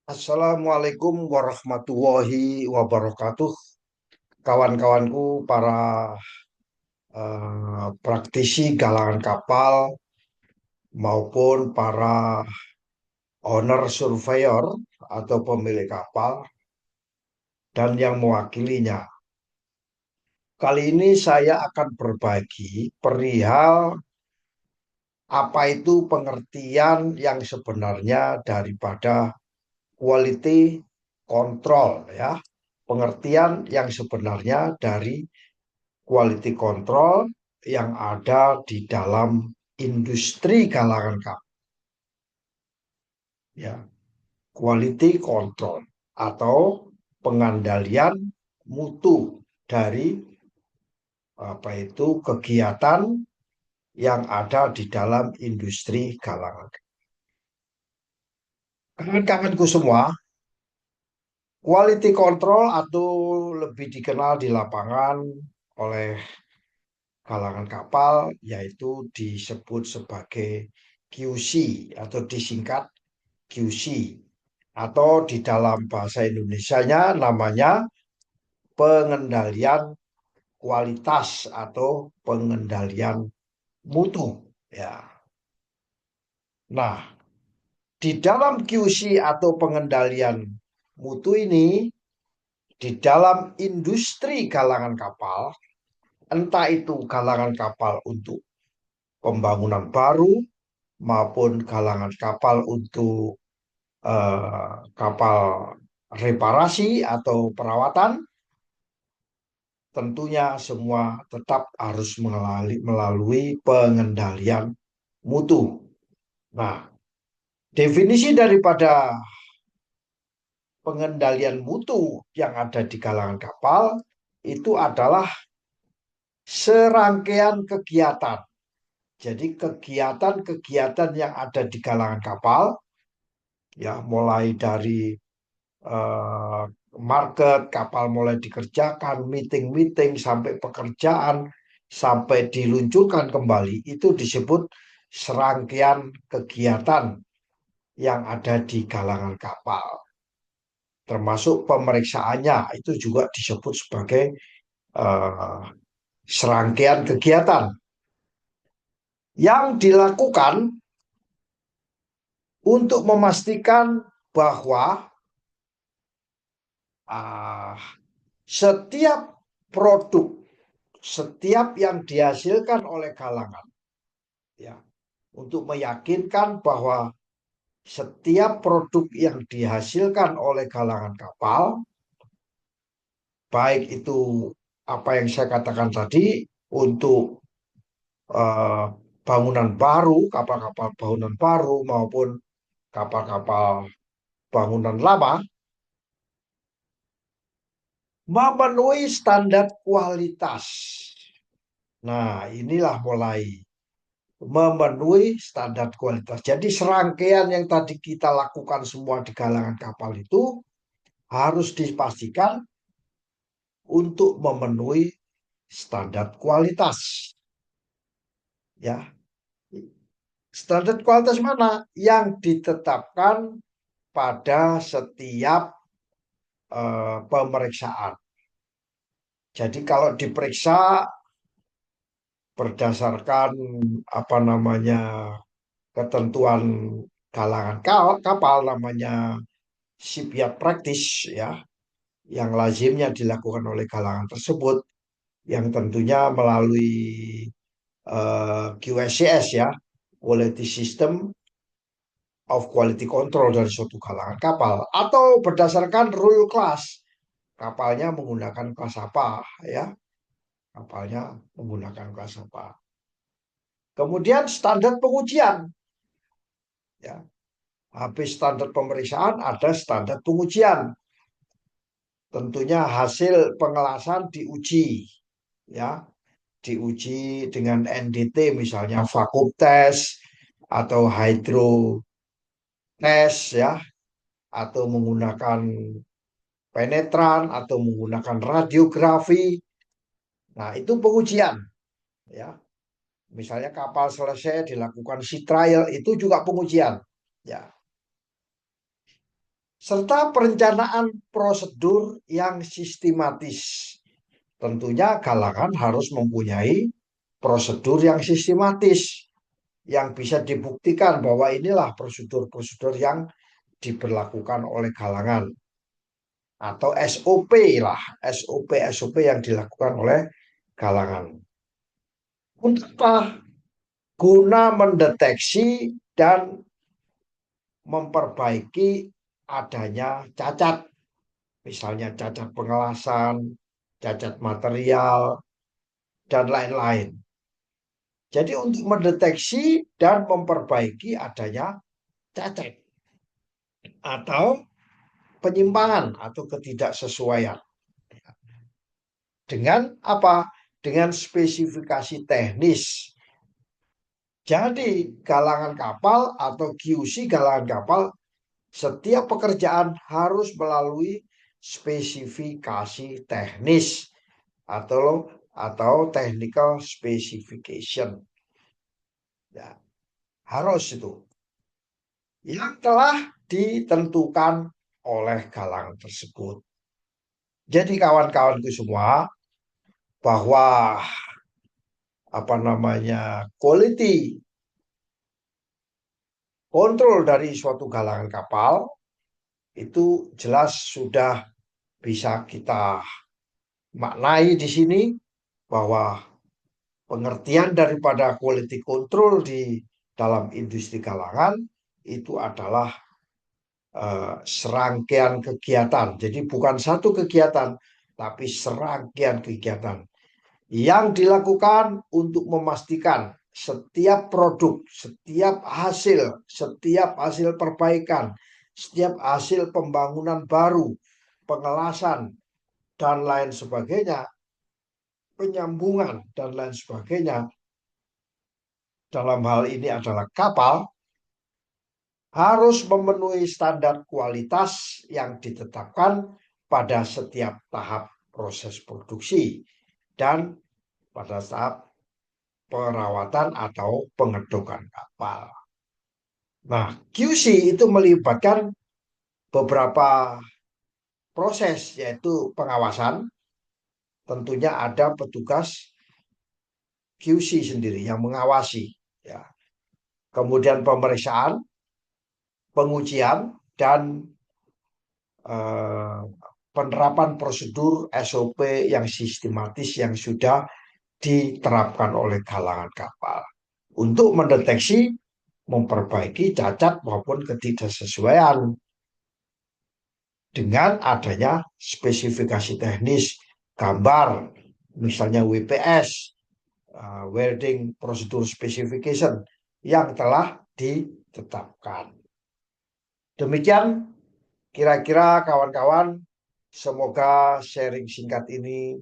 Assalamualaikum warahmatullahi wabarakatuh. Kawan-kawanku para praktisi galangan kapal maupun para owner surveyor atau pemilik kapal dan yang mewakilinya. Kali ini saya akan berbagi perihal apa itu pengertian yang sebenarnya daripada quality control ya. Pengertian yang sebenarnya dari quality control yang ada di dalam industri galangan kapal ya, quality control atau pengandalian mutu dari apa itu kegiatan yang ada di dalam industri galangan kapal. Kawan-kawanku semua, quality control atau lebih dikenal di lapangan oleh galangan kapal yaitu disebut sebagai QC atau disingkat QC atau di dalam bahasa Indonesianya namanya pengendalian kualitas atau pengendalian mutu ya. Nah, di dalam QC atau pengendalian mutu ini di dalam industri galangan kapal, entah itu galangan kapal untuk pembangunan baru maupun galangan kapal untuk kapal reparasi atau perawatan, tentunya semua tetap harus melalui pengendalian mutu. Nah, definisi daripada pengendalian mutu yang ada di galangan kapal itu adalah serangkaian kegiatan. Jadi kegiatan-kegiatan yang ada di galangan kapal, ya mulai dari eh, market, kapal mulai dikerjakan, meeting-meeting, sampai pekerjaan, sampai diluncurkan kembali, itu disebut serangkaian kegiatan yang ada di galangan kapal. Termasuk pemeriksaannya, itu juga disebut sebagai eh, serangkaian kegiatan yang dilakukan untuk memastikan bahwa ah, setiap produk, setiap yang dihasilkan oleh galangan, ya, untuk meyakinkan bahwa setiap produk yang dihasilkan oleh galangan kapal, baik itu apa yang saya katakan tadi untuk eh, bangunan baru, kapal-kapal bangunan baru maupun kapal-kapal bangunan lama, memenuhi standar kualitas. Nah, inilah mulai memenuhi standar kualitas. Jadi serangkaian yang tadi kita lakukan semua di galangan kapal itu harus dipastikan untuk memenuhi standar kualitas. Ya, standar kualitas mana yang ditetapkan pada setiap pemeriksaan. Jadi kalau diperiksa berdasarkan apa namanya ketentuan galangan kapal namanya shipyard practice ya, yang lazimnya dilakukan oleh galangan tersebut yang tentunya melalui QSCS ya, Quality System of Quality Control dari suatu galangan kapal, atau berdasarkan rule class, kapalnya menggunakan kelas apa ya, kapalnya menggunakan kelas apa. Kemudian standar pengujian ya. Habis standar pemeriksaan ada standar pengujian. Tentunya hasil pengelasan diuji ya, diuji dengan NDT misalnya vakum test atau hydro test ya, atau menggunakan penetran atau menggunakan radiografi. Nah, itu pengujian ya. Misalnya kapal selesai dilakukan sea trial itu juga pengujian ya. serta perencanaan prosedur yang sistematis. Tentunya galangan harus mempunyai prosedur yang sistematis yang bisa dibuktikan bahwa inilah prosedur-prosedur yang diberlakukan oleh galangan atau SOP lah, SOP yang dilakukan oleh galangan. Untuk apa? Guna mendeteksi dan memperbaiki adanya cacat, misalnya cacat pengelasan, cacat material, dan lain-lain. Jadi untuk mendeteksi dan memperbaiki adanya cacat atau penyimpangan atau ketidaksesuaian. Dengan apa? Dengan spesifikasi teknis. Jadi galangan kapal atau QC galangan kapal, setiap pekerjaan harus melalui spesifikasi teknis atau technical specification. Ya, harus itu yang telah ditentukan oleh galangan tersebut. Jadi kawan-kawanku semua, bahwa apa namanya quality kontrol dari suatu galangan kapal itu jelas sudah bisa kita maknai di sini bahwa pengertian daripada quality control di dalam industri galangan itu adalah serangkaian kegiatan. Jadi bukan satu kegiatan, tapi serangkaian kegiatan yang dilakukan untuk memastikan setiap produk, setiap hasil perbaikan, setiap hasil pembangunan baru, pengelasan, dan lain sebagainya, penyambungan, dan lain sebagainya, dalam hal ini adalah kapal, harus memenuhi standar kualitas yang ditetapkan pada setiap tahap proses produksi dan pada tahap perawatan atau pengedokan kapal. Nah, QC itu melibatkan beberapa proses, yaitu pengawasan. Tentunya ada petugas QC sendiri yang mengawasi, ya. Kemudian pemeriksaan, pengujian, dan eh, penerapan prosedur SOP yang sistematis yang sudah diterapkan oleh galangan kapal untuk mendeteksi, memperbaiki cacat maupun ketidaksesuaian dengan adanya spesifikasi teknis, gambar, misalnya WPS, Welding Procedure Specification, yang telah ditetapkan. Demikian kira-kira kawan-kawan, semoga sharing singkat ini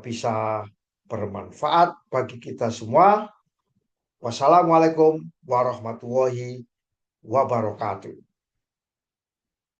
bisa bermanfaat bagi kita semua. Wassalamualaikum warahmatullahi wabarakatuh.